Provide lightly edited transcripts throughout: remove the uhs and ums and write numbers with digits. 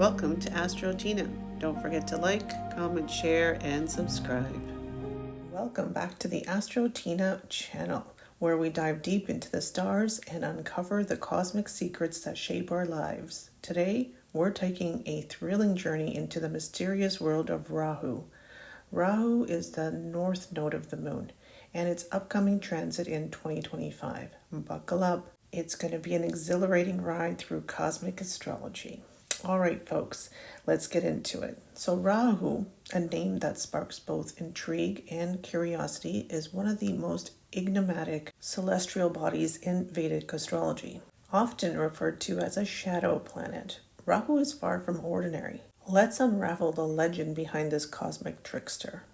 Welcome to AstroTeena. Don't forget to like, comment, share, and subscribe. Welcome back to the AstroTeena channel, where we dive deep into the stars and uncover the cosmic secrets that shape our lives. Today, we're taking a thrilling journey into the mysterious world of Rahu. Rahu is the north node of the moon, and its upcoming transit in 2025. Buckle up. It's going to be an exhilarating ride through cosmic astrology. All right, folks, let's get into it. So Rahu, a name that sparks both intrigue and curiosity, is one of the most enigmatic celestial bodies in Vedic astrology, often referred to as a shadow planet. Rahu is far from ordinary. Let's unravel the legend behind this cosmic trickster.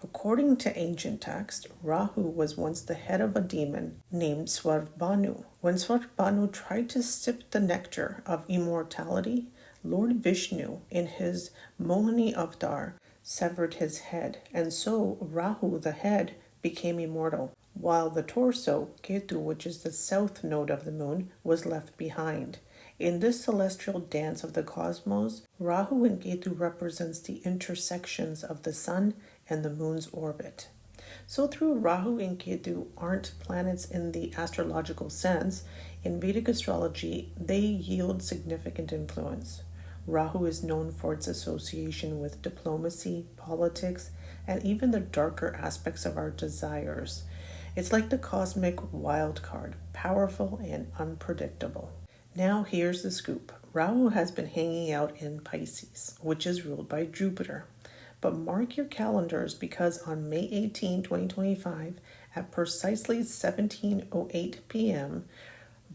According to ancient texts, Rahu was once the head of a demon named Svarbhanu. When Svarbhanu tried to sip the nectar of immortality, Lord Vishnu, in his Mohini avatar, severed his head, and so Rahu, the head, became immortal, while the torso, Ketu, which is the south node of the moon, was left behind. In this celestial dance of the cosmos, Rahu and Ketu represents the intersections of the sun and the moon's orbit. So through Rahu and Ketu aren't planets in the astrological sense, in Vedic astrology, they yield significant influence. Rahu is known for its association with diplomacy, politics, and even the darker aspects of our desires. It's like the cosmic wild card, powerful and unpredictable. Now here's the scoop. Rahu has been hanging out in Pisces, which is ruled by Jupiter. But mark your calendars, because on May 18, 2025, at precisely 17:08 p.m.,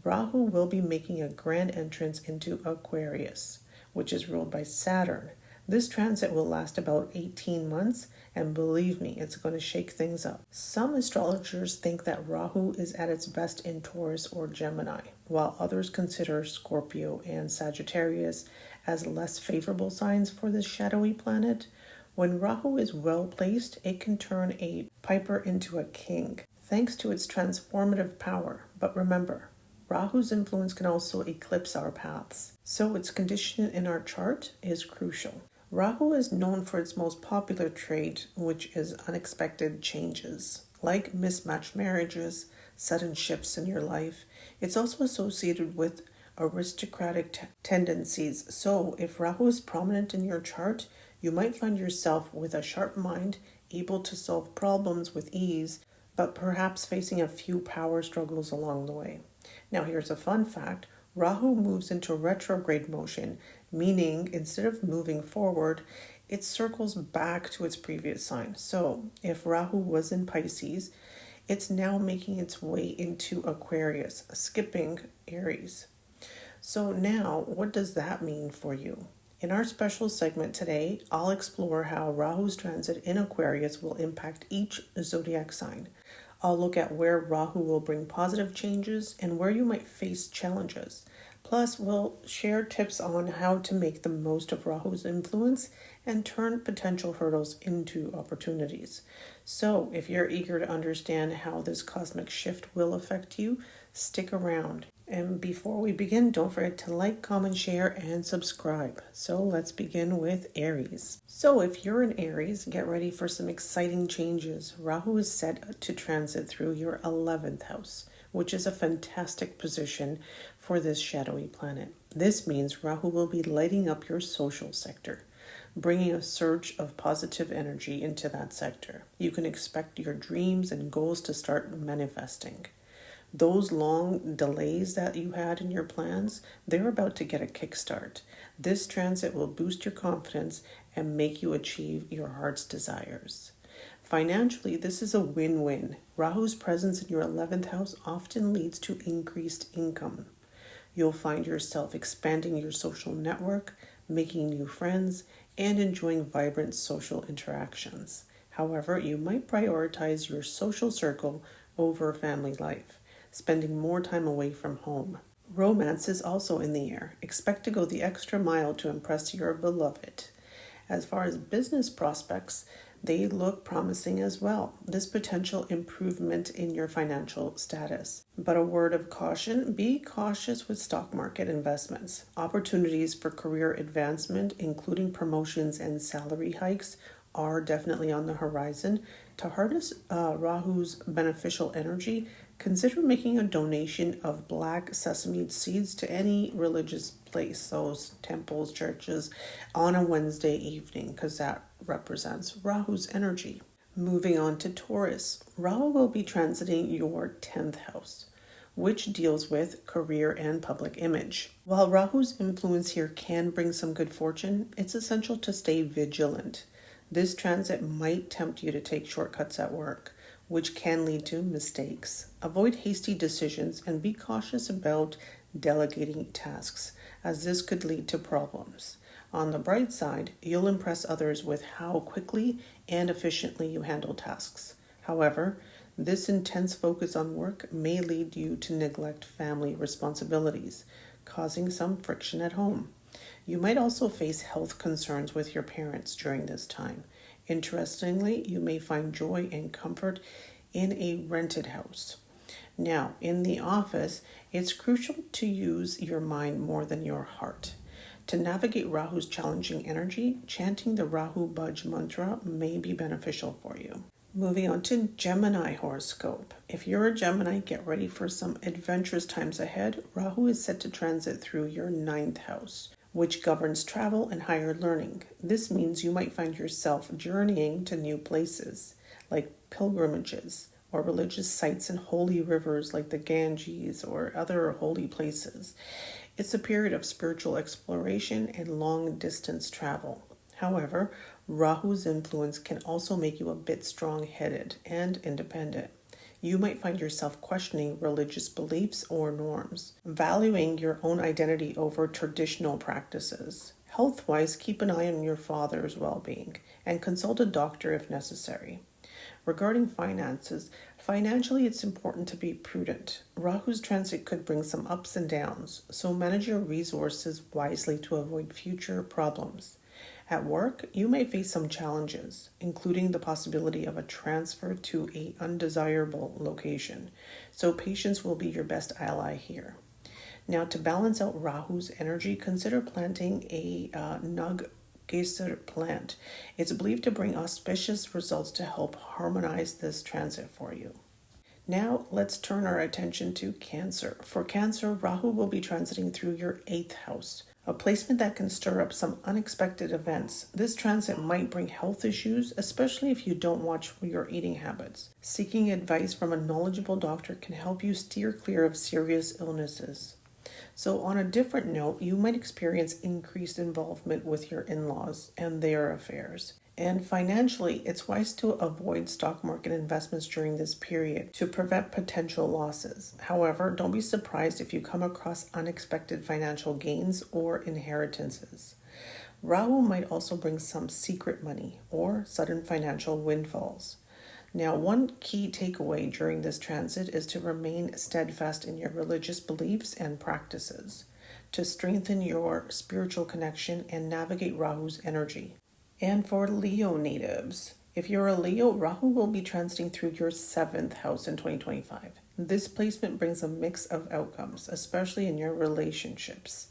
Rahu will be making a grand entrance into Aquarius, which is ruled by Saturn. This transit will last about 18 months, and believe me, it's going to shake things up. Some astrologers think that Rahu is at its best in Taurus or Gemini, while others consider Scorpio and Sagittarius as less favorable signs for this shadowy planet. When Rahu is well placed, it can turn a piper into a king, thanks to its transformative power. But remember, Rahu's influence can also eclipse our paths, so its condition in our chart is crucial. Rahu is known for its most popular trait, which is unexpected changes, like mismatched marriages, sudden shifts in your life. It's also associated with aristocratic tendencies, so if Rahu is prominent in your chart, you might find yourself with a sharp mind, able to solve problems with ease, but perhaps facing a few power struggles along the way. Now here's a fun fact. Rahu moves into retrograde motion, meaning instead of moving forward, it circles back to its previous sign. So if Rahu was in Pisces, it's now making its way into Aquarius, skipping Aries. So now, what does that mean for you? In our special segment today, I'll explore how Rahu's transit in Aquarius will impact each zodiac sign. I'll look at where Rahu will bring positive changes and where you might face challenges. Plus, we'll share tips on how to make the most of Rahu's influence and turn potential hurdles into opportunities. So, if you're eager to understand how this cosmic shift will affect you, stick around. And before we begin, don't forget to like, comment, share, and subscribe. So let's begin with Aries. So if you're an Aries, get ready for some exciting changes. Rahu is set to transit through your 11th house, which is a fantastic position for this shadowy planet. This means Rahu will be lighting up your social sector, bringing a surge of positive energy into that sector. You can expect your dreams and goals to start manifesting. Those long delays that you had in your plans, they're about to get a kickstart. This transit will boost your confidence and make you achieve your heart's desires. Financially, this is a win-win. Rahu's presence in your 11th house often leads to increased income. You'll find yourself expanding your social network, making new friends, and enjoying vibrant social interactions. However, you might prioritize your social circle over family life, spending more time away from home. Romance is also in the air. Expect to go the extra mile to impress your beloved. As far as business prospects, they look promising as well. This potential improvement in your financial status. But a word of caution, be cautious with stock market investments. Opportunities for career advancement, including promotions and salary hikes, are definitely on the horizon. To harness Rahu's beneficial energy, consider making a donation of black sesame seeds to any religious place, those temples, churches, on a Wednesday evening, because that represents Rahu's energy. Moving on to Taurus, Rahu will be transiting your 10th house, which deals with career and public image. While Rahu's influence here can bring some good fortune, it's essential to stay vigilant. This transit might tempt you to take shortcuts at work, which can lead to mistakes. Avoid hasty decisions and be cautious about delegating tasks, as this could lead to problems. On the bright side, you'll impress others with how quickly and efficiently you handle tasks. However, this intense focus on work may lead you to neglect family responsibilities, causing some friction at home. You might also face health concerns with your parents during this time. Interestingly, you may find joy and comfort in a rented house. Now, in the office, it's crucial to use your mind more than your heart. To navigate Rahu's challenging energy, chanting the Rahu Bhaj mantra may be beneficial for you. Moving on to Gemini horoscope. If you're a Gemini, get ready for some adventurous times ahead. Rahu is set to transit through your 9th house, which governs travel and higher learning. This means you might find yourself journeying to new places, like pilgrimages or religious sites and holy rivers like the Ganges or other holy places. It's a period of spiritual exploration and long-distance travel. However, Rahu's influence can also make you a bit strong-headed and independent. You might find yourself questioning religious beliefs or norms, valuing your own identity over traditional practices. Health-wise, keep an eye on your father's well-being and consult a doctor if necessary. Regarding finances, financially it's important to be prudent. Rahu's transit could bring some ups and downs, so manage your resources wisely to avoid future problems. At work, you may face some challenges, including the possibility of a transfer to an undesirable location, so patience will be your best ally here. Now, to balance out Rahu's energy, consider planting a Nag Gesar plant. It's believed to bring auspicious results to help harmonize this transit for you. Now, let's turn our attention to Cancer. For Cancer, Rahu will be transiting through your 8th house, a placement that can stir up some unexpected events. This transit might bring health issues, especially if you don't watch your eating habits. Seeking advice from a knowledgeable doctor can help you steer clear of serious illnesses. So on a different note, you might experience increased involvement with your in-laws and their affairs. And financially, it's wise to avoid stock market investments during this period to prevent potential losses. However, don't be surprised if you come across unexpected financial gains or inheritances. Rahu might also bring some secret money or sudden financial windfalls. Now, one key takeaway during this transit is to remain steadfast in your religious beliefs and practices, to strengthen your spiritual connection and navigate Rahu's energy. And for Leo natives, if you're a Leo, Rahu will be transiting through your 7th house in 2025. This placement brings a mix of outcomes, especially in your relationships.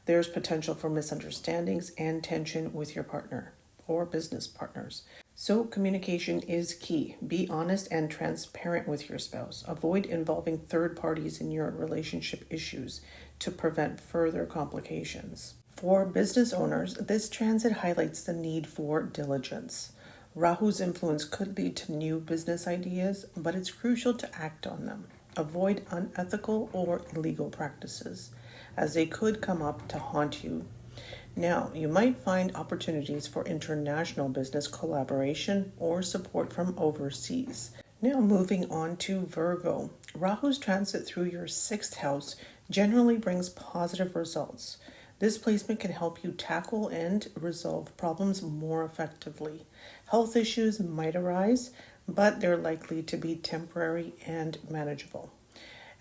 There's potential for misunderstandings and tension with your partner or business partners. So communication is key. Be honest and transparent with your spouse. Avoid involving third parties in your relationship issues to prevent further complications. For business owners, this transit highlights the need for diligence. Rahu's influence could lead to new business ideas, but it's crucial to act on them. Avoid unethical or illegal practices, as they could come up to haunt you. Now, you might find opportunities for international business collaboration or support from overseas. Now, moving on to Virgo. Rahu's transit through your 6th house generally brings positive results. This placement can help you tackle and resolve problems more effectively. Health issues might arise, but they're likely to be temporary and manageable.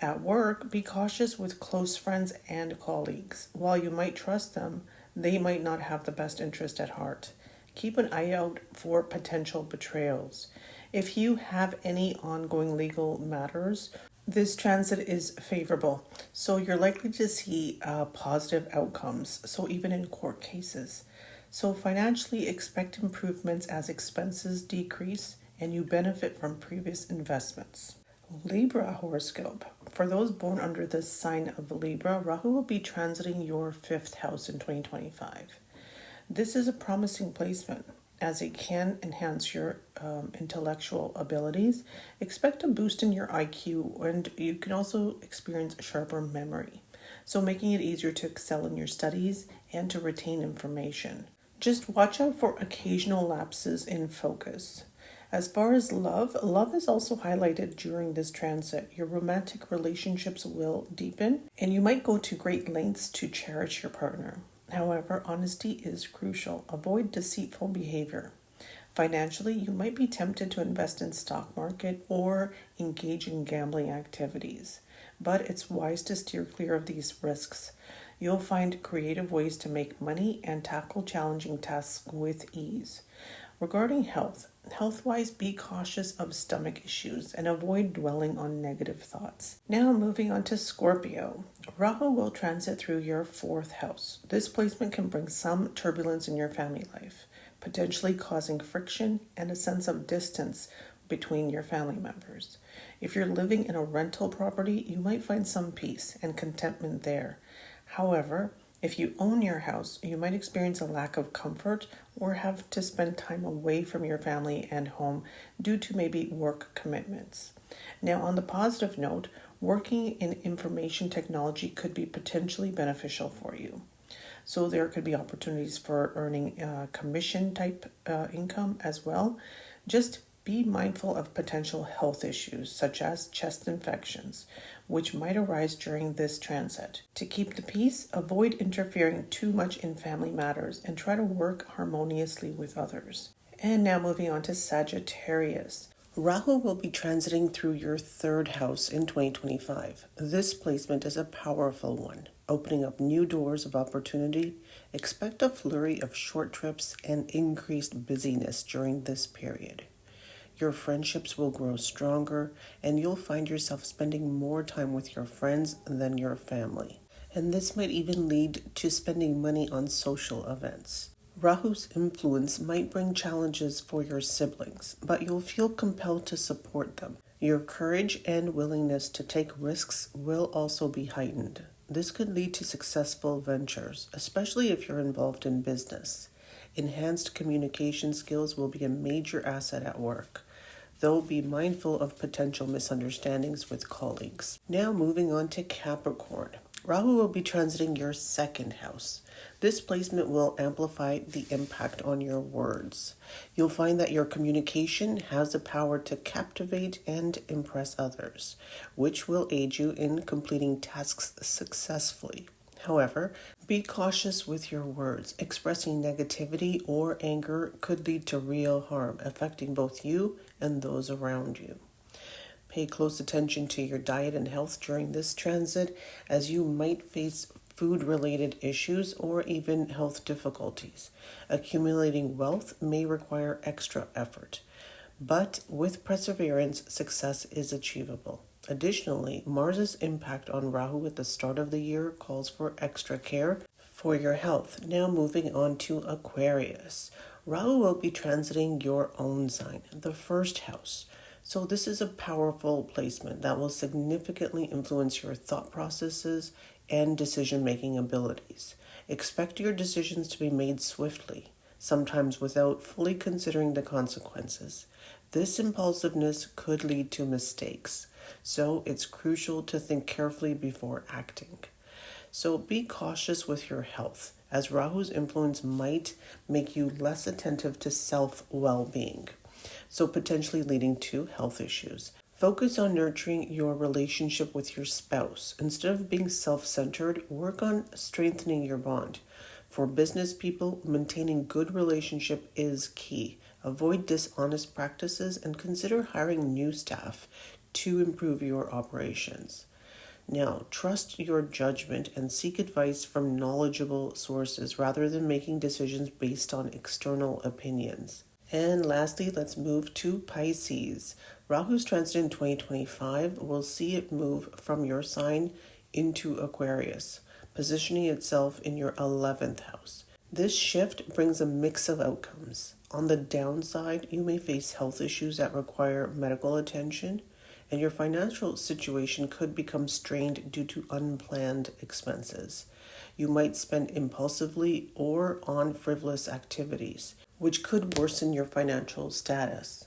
At work, be cautious with close friends and colleagues. While you might trust them, they might not have the best interest at heart. Keep an eye out for potential betrayals. If you have any ongoing legal matters, this transit is favorable, so you're likely to see positive outcomes, so even in court cases. So financially, expect improvements as expenses decrease and you benefit from previous investments. Libra horoscope. For those born under the sign of Libra, Rahu will be transiting your fifth house in 2025. This is a promising placement as it can enhance your intellectual abilities. Expect a boost in your IQ, and you can also experience a sharper memory, so making it easier to excel in your studies and to retain information. Just watch out for occasional lapses in focus. As far as love is also highlighted during this transit. Your romantic relationships will deepen, and you might go to great lengths to cherish your partner. However, honesty is crucial. Avoid deceitful behavior. Financially, you might be tempted to invest in stock market or engage in gambling activities, but it's wise to steer clear of these risks. You'll find creative ways to make money and tackle challenging tasks with ease. Regarding health-wise, be cautious of stomach issues and avoid dwelling on negative thoughts. Now moving on to Scorpio. Rahu will transit through your fourth house. This placement can bring some turbulence in your family life, potentially causing friction and a sense of distance between your family members. If you're living in a rental property, you might find some peace and contentment there. However, if you own your house, you might experience a lack of comfort or have to spend time away from your family and home due to maybe work commitments. Now, on the positive note, working in information technology could be potentially beneficial for you. So there could be opportunities for earning commission type income as well. Just be mindful of potential health issues such as chest infections, which might arise during this transit. To keep the peace, avoid interfering too much in family matters and try to work harmoniously with others. And now moving on to Sagittarius. Rahu will be transiting through your third house in 2025. This placement is a powerful one, opening up new doors of opportunity. Expect a flurry of short trips and increased busyness during this period. Your friendships will grow stronger, and you'll find yourself spending more time with your friends than your family. And this might even lead to spending money on social events. Rahu's influence might bring challenges for your siblings, but you'll feel compelled to support them. Your courage and willingness to take risks will also be heightened. This could lead to successful ventures, especially if you're involved in business. Enhanced communication skills will be a major asset at work, though be mindful of potential misunderstandings with colleagues. Now moving on to Capricorn. Rahu will be transiting your second house. This placement will amplify the impact on your words. You'll find that your communication has the power to captivate and impress others, which will aid you in completing tasks successfully. However, be cautious with your words. Expressing negativity or anger could lead to real harm, affecting both you and those around you. Pay close attention to your diet and health during this transit, as you might face food-related issues or even health difficulties. Accumulating wealth may require extra effort, but with perseverance, success is achievable. Additionally, Mars's impact on Rahu at the start of the year calls for extra care for your health. Now moving on to Aquarius. Rahu will be transiting your own sign, the first house. So this is a powerful placement that will significantly influence your thought processes and decision-making abilities. Expect your decisions to be made swiftly, sometimes without fully considering the consequences. This impulsiveness could lead to mistakes, so it's crucial to think carefully before acting. So be cautious with your health, as Rahu's influence might make you less attentive to self-well-being, so potentially leading to health issues. Focus on nurturing your relationship with your spouse. Instead of being self-centered, work on strengthening your bond. For business people, maintaining good relationship is key. Avoid dishonest practices and consider hiring new staff to improve your operations. Now, trust your judgment and seek advice from knowledgeable sources rather than making decisions based on external opinions. And lastly, let's move to Pisces. Rahu's transit in 2025 will see it move from your sign into Aquarius, positioning itself in your 11th house. This shift brings a mix of outcomes. On the downside, you may face health issues that require medical attention, and your financial situation could become strained due to unplanned expenses. You might spend impulsively or on frivolous activities, which could worsen your financial status.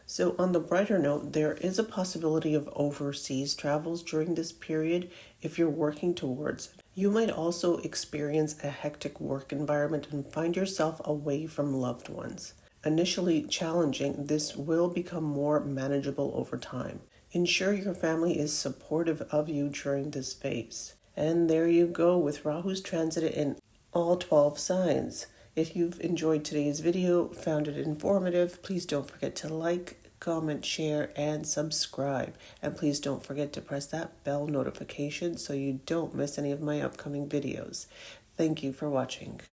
So on the brighter note, there is a possibility of overseas travels during this period if you're working towards it. You might also experience a hectic work environment and find yourself away from loved ones. Initially challenging, this will become more manageable over time. Ensure your family is supportive of you during this phase. And there you go with Rahu's transit in all 12 signs. If you've enjoyed today's video, found it informative, please don't forget to like, comment, share, and subscribe. And please don't forget to press that bell notification so you don't miss any of my upcoming videos. Thank you for watching.